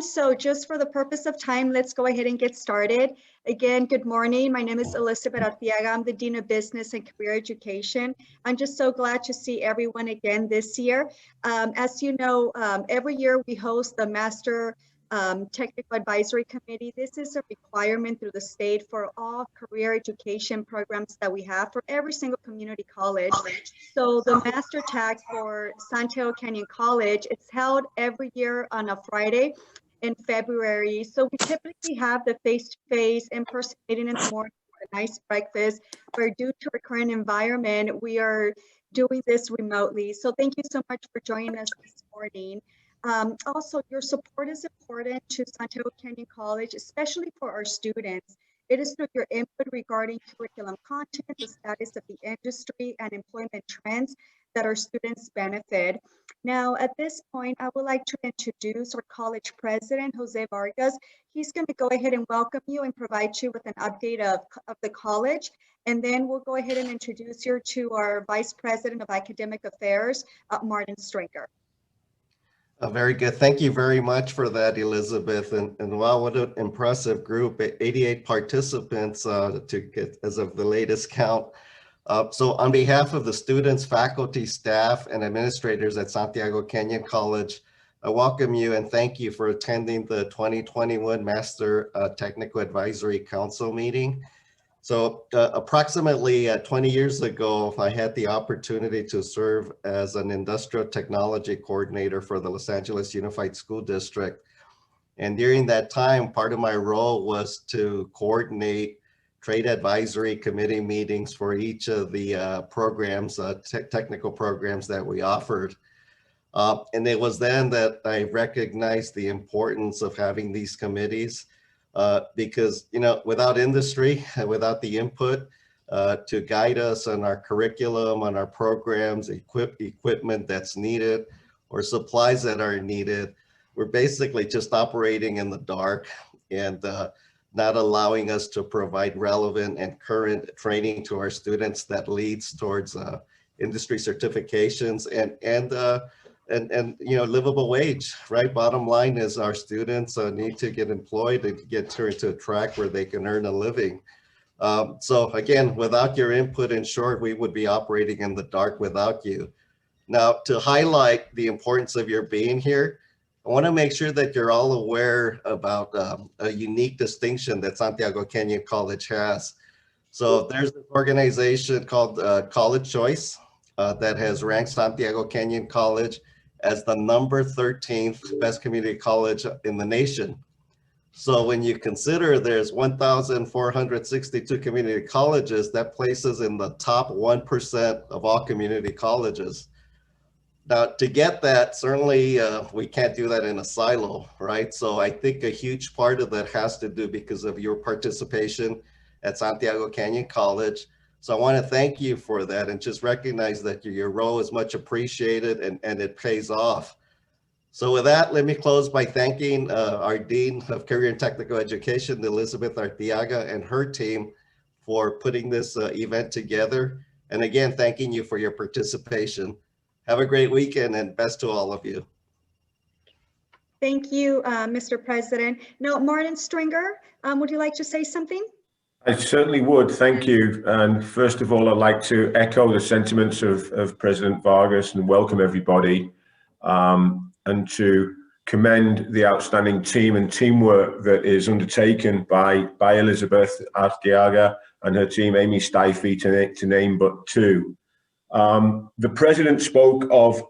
So just for the purpose of time, let's go ahead and get started. Again, good morning. My name is Elizabeth Arteaga. I'm the Dean of Business and Career Education. I'm just so glad to see everyone again this year. As you know, every year we host the Master Technical Advisory Committee. This is a requirement through the state for all career education programs that we have for every single community college. So the Master TAC for Santiago Canyon College, it's held every year on a Friday in February. So we typically have the face-to-face in-person meeting in the morning, a nice breakfast, but due to our current environment, we are doing this remotely. So thank you so much for joining us this morning. Also, your support is important to Santiago Canyon College, especially for our students. It is through your input regarding curriculum content, the status of the industry, and employment trends that our students benefit. Now, at this point, I would like to introduce our college president, Jose Vargas. He's going to go ahead and welcome you and provide you with an update of the college. And then we'll go ahead and introduce you to our vice president of academic affairs, Martin Stringer. Very good. Thank you very much for that, Elizabeth. And wow, what an impressive group, 88 participants to get as of the latest count. So on behalf of the students, faculty, staff, and administrators at Santiago Canyon College, I welcome you and thank you for attending the 2021 Master Technical Advisory Council meeting. So approximately 20 years ago, I had the opportunity to serve as an industrial technology coordinator for the Los Angeles Unified School District. And during that time, part of my role was to coordinate trade advisory committee meetings for each of the programs, technical programs that we offered. And it was then that I recognized the importance of having these committees because, you know, without industry, without the input to guide us on our curriculum, on our programs, equipment that's needed, or supplies that are needed, we're basically just operating in the dark and not allowing us to provide relevant and current training to our students that leads towards industry certifications and you know, livable wage, right? Bottom line is our students need to get employed and get into a track where they can earn a living. So again, without your input, in short, we would be operating in the dark without you. Now, to highlight the importance of your being here, I want to make sure that you're all aware about a unique distinction that Santiago Canyon College has. So there's an organization called College Choice that has ranked Santiago Canyon College as the number 13th best community college in the nation. So when you consider there's 1,462 community colleges, that places in the top 1% of all community colleges. Now, to get that, certainly we can't do that in a silo, right? So I think a huge part of that has to do because of your participation at Santiago Canyon College. So I want to thank you for that and just recognize that your role is much appreciated and it pays off. So with that, let me close by thanking our Dean of Career and Technical Education, Elizabeth Arteaga, and her team for putting this event together. And again, thanking you for your participation. Have a great weekend and best to all of you. Thank you, Mr. President. Now, Martin Stringer, would you like to say something? I certainly would, thank you. And first of all, I'd like to echo the sentiments of President Vargas and welcome everybody, and to commend the outstanding team and teamwork that is undertaken by Elizabeth Arteaga and her team, Amy Steife, to name but two. The President spoke of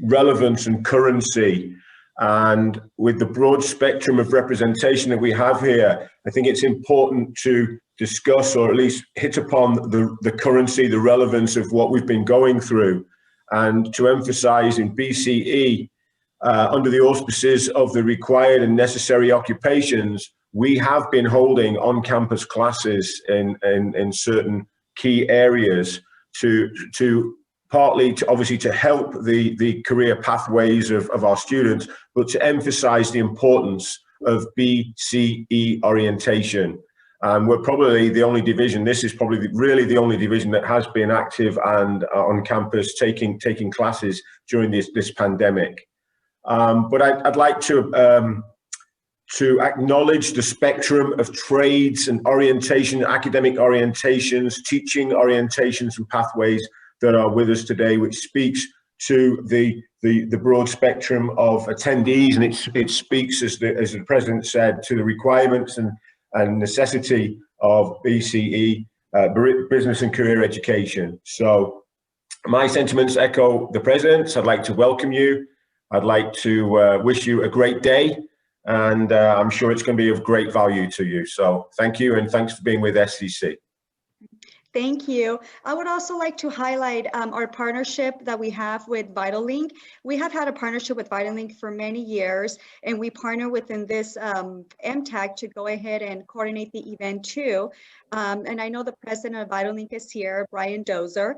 relevance and currency, and with the broad spectrum of representation that we have here, I think it's important to discuss or at least hit upon the currency, the relevance of what we've been going through, and to emphasize in BCE, under the auspices of the required and necessary occupations, we have been holding on-campus classes in certain key areas to partly to obviously to help the career pathways of our students, but to emphasize the importance of BCE orientation. We're probably the only division, this is probably really the only division that has been active and on campus taking classes during this pandemic. But I'd like to to acknowledge the spectrum of trades and orientation, academic orientations, teaching orientations and pathways that are with us today, which speaks to the broad spectrum of attendees, and it speaks, as the President said, to the requirements and necessity of BCE, business and career education. So my sentiments echo the President's. I'd like to welcome you. I'd like to wish you a great day, and I'm sure it's going to be of great value to you. So thank you, and thanks for being with SCC. Thank you. I would also like to highlight our partnership that we have with VitalLink. We have had a partnership with VitalLink for many years, and we partner within this MTAC to go ahead and coordinate the event too. And I know the president of VitalLink is here, Brian Dozer.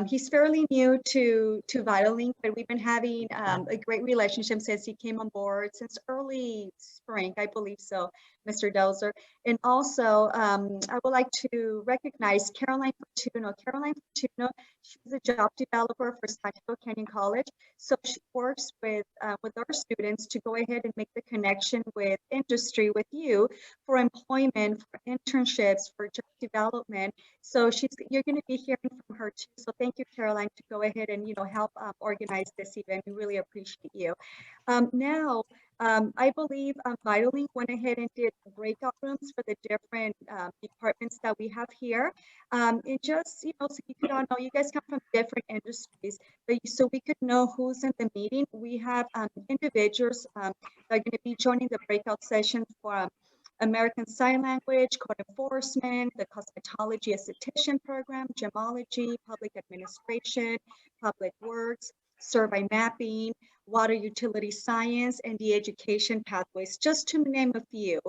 He's fairly new to VitalLink, but we've been having a great relationship since he came on board, since early spring, I believe so, Mr. Dozer. And also, I would like to recognize Caroline Fortuno. Caroline Fortuno, she's a job developer for Santiago Canyon College. So she works with our students to go ahead and make the connection with industry, with you, for employment, for internships, for job development. So you're going to be hearing from her too. So thank you, Caroline, to go ahead and help organize this event. We really appreciate you. Now, I believe VitalLink went ahead and did breakout rooms for the different departments that we have here. And just, so you could all know, you guys come from different industries, but so we could know who's in the meeting. We have individuals that are going to be joining the breakout session for American Sign Language, Code Enforcement, the Cosmetology Esthetician Program, Gemology, Public Administration, Public Works, Survey Mapping, Water Utility Science, and the Education Pathways, just to name a few.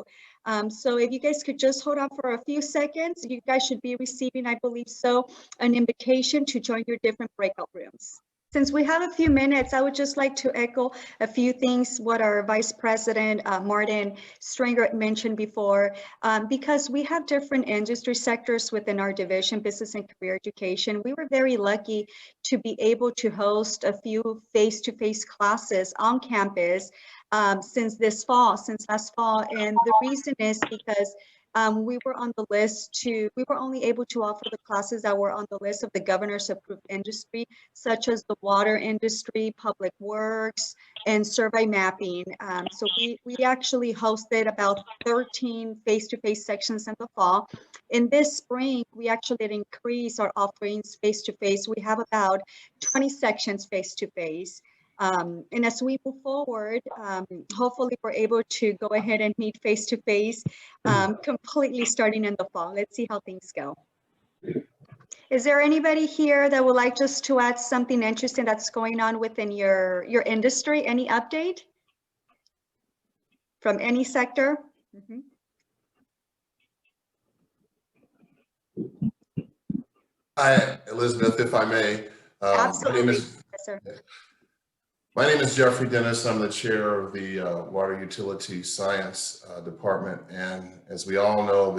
So if you guys could just hold on for a few seconds, you guys should be receiving, I believe so, an invitation to join your different breakout rooms. Since we have a few minutes, I would just like to echo a few things what our Vice President, Martin Stringer, mentioned before, because we have different industry sectors within our division, Business and Career Education. We were very lucky to be able to host a few face-to-face classes on campus since last fall. And the reason is because we were on the list we were only able to offer the classes that were on the list of the governor's approved industry, such as the water industry, public works, and survey mapping. So we actually hosted about 13 face-to-face sections in the fall. In this spring, we actually increased our offerings face-to-face. We have about 20 sections face-to-face. And as we move forward, hopefully we're able to go ahead and meet face-to-face completely starting in the fall. Let's see how things go. Is there anybody here that would like just to add something interesting that's going on within your industry? Any update from any sector? Mm-hmm. Hi, Elizabeth, if I may. Absolutely, yes, sir. My name is Jeffrey Dennis. I'm the chair of the Water Utility Science Department. And as we all know,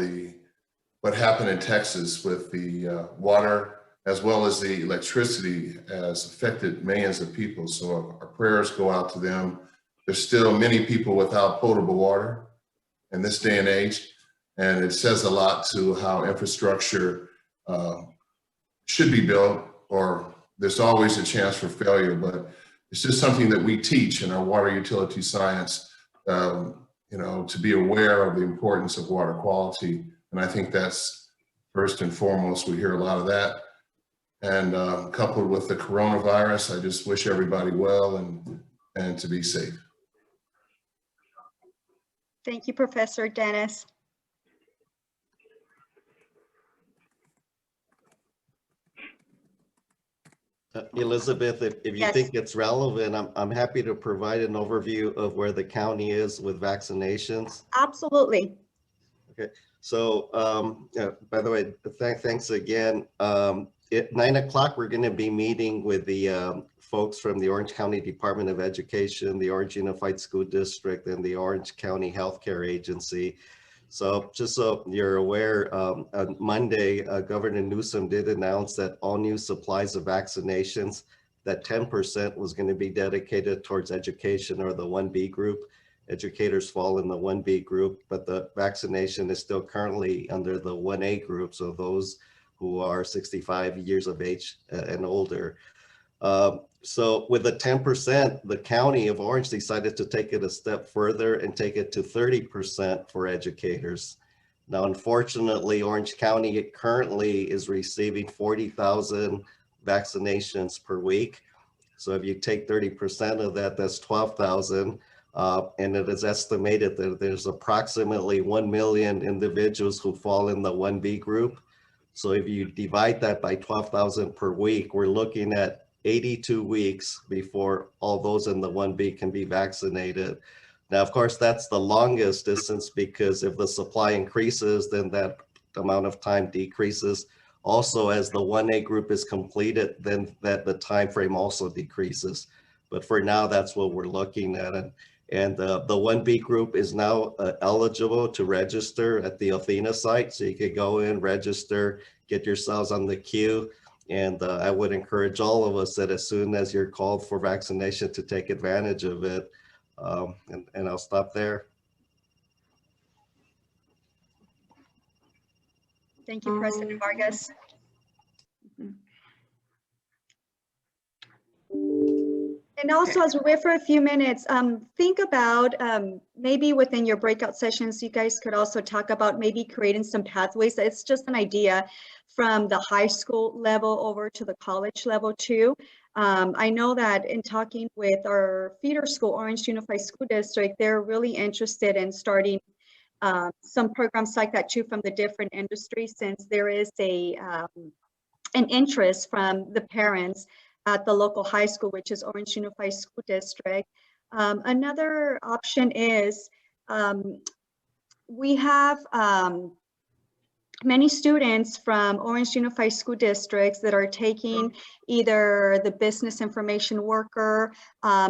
what happened in Texas with the water as well as the electricity has affected millions of people. So our prayers go out to them. There's still many people without potable water in this day and age. And it says a lot to how infrastructure should be built, or there's always a chance for failure, but it's just something that we teach in our water utility science, to be aware of the importance of water quality. And I think that's first and foremost. We hear a lot of that. And coupled with the coronavirus, I just wish everybody well and to be safe. Thank you, Professor Dennis. Elizabeth, if you Yes. think it's relevant, I'm happy to provide an overview of where the county is with vaccinations. Absolutely. Okay, so by the way, thanks again. At 9 o'clock, we're going to be meeting with the folks from the Orange County Department of Education, the Orange Unified School District, and the Orange County Healthcare Agency. So just so you're aware, on Monday, Governor Newsom did announce that all new supplies of vaccinations, that 10% was going to be dedicated towards education, or the 1B group, educators fall in the 1B group, but the vaccination is still currently under the 1A group. So those who are 65 years of age and older. So with the 10%, the county of Orange decided to take it a step further and take it to 30% for educators. Now, unfortunately, Orange County currently is receiving 40,000 vaccinations per week. So if you take 30% of that, that's 12,000. And it is estimated that there's approximately 1 million individuals who fall in the 1B group. So if you divide that by 12,000 per week, we're looking at 82 weeks before all those in the 1B can be vaccinated. Now, of course, that's the longest distance, because if the supply increases, then that amount of time decreases. Also, as the 1A group is completed, then the time frame also decreases. But for now, that's what we're looking at. And the 1B group is now eligible to register at the Athena site. So you could go in, register, get yourselves on the queue. And I would encourage all of us that as soon as you're called for vaccination to take advantage of it. And I'll stop there. Thank you, President Vargas. And also, as we wait for a few minutes, think about maybe within your breakout sessions, you guys could also talk about maybe creating some pathways. It's just an idea from the high school level over to the college level too. I know that in talking with our feeder school, Orange Unified School District, they're really interested in starting some programs like that too from the different industries, since there is an interest from the parents at the local high school, which is Orange Unified School District. Another option is we have many students from Orange Unified School Districts that are taking either the business information worker.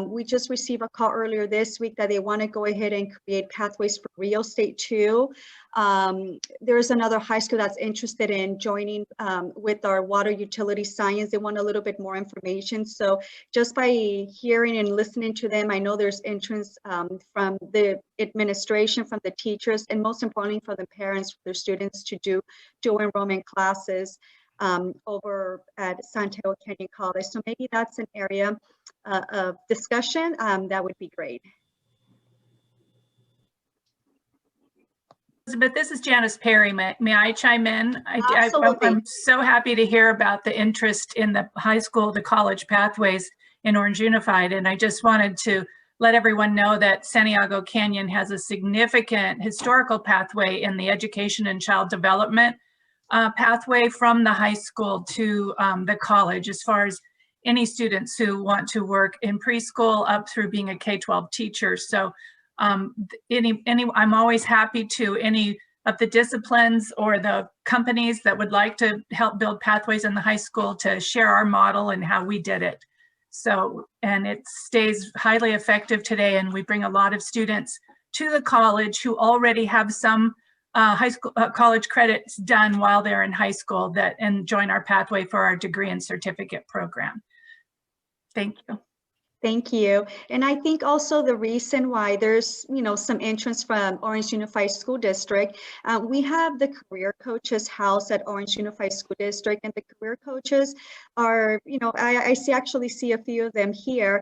We just received a call earlier this week that they want to go ahead and create pathways for real estate too. There's another high school that's interested in joining with our water utility science. They want a little bit more information. So just by hearing and listening to them, I know there's interest from the administration, from the teachers, and most importantly for the parents, for their students to do dual enrollment classes over at Santiago Canyon College. So maybe that's an area of discussion that would be great. Elizabeth, this is Janice Perry. May I chime in? Absolutely. I'm so happy to hear about the interest in the high school to college pathways in Orange Unified. And I just wanted to let everyone know that Santiago Canyon has a significant historical pathway in the education and child development pathway from the high school to the college, as far as any students who want to work in preschool up through being a K-12 teacher. So I'm always happy to any of the disciplines or the companies that would like to help build pathways in the high school to share our model and how we did it. So, and it stays highly effective today, and we bring a lot of students to the college who already have some high school college credits done while they're in high school and join our pathway for our degree and certificate program. Thank you. Thank you. And I think also the reason why there's, some entrance from Orange Unified School District, we have the career coaches house at Orange Unified School District, and the career coaches are, I actually see a few of them here.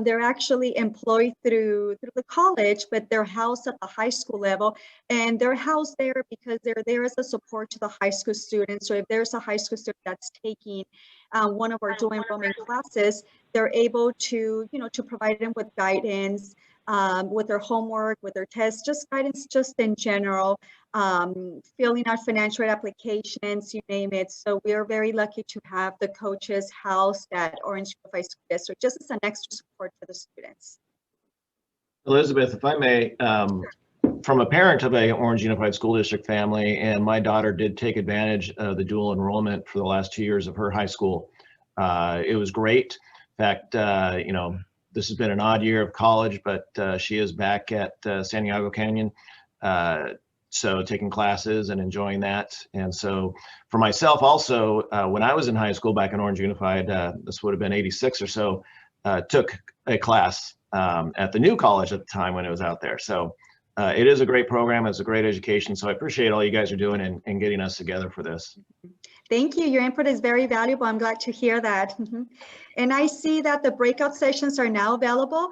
They're actually employed through the college, but they're housed at the high school level, and they're housed there because they're there as a support to the high school students. So if there's a high school student that's taking one of our dual enrollment classes, they're able to, to provide them with guidance, with their homework, with their tests, just guidance, just in general, filling out financial aid applications, you name it. So we are very lucky to have the coaches housed at Orange Unified School District, just as an extra support for the students. Elizabeth, if I may, from a parent of a Orange Unified School District family, and my daughter did take advantage of the dual enrollment for the last 2 years of her high school. It was great. In fact, this has been an odd year of college, but she is back at Santiago Canyon. So taking classes and enjoying that. And so for myself also, when I was in high school back in Orange Unified, this would have been 86 or so, took a class at the new college at the time when it was out there. So it is a great program. It's a great education. So I appreciate all you guys are doing and getting us together for this. Thank you. Your input is very valuable. I'm glad to hear that. And I see that the breakout sessions are now available.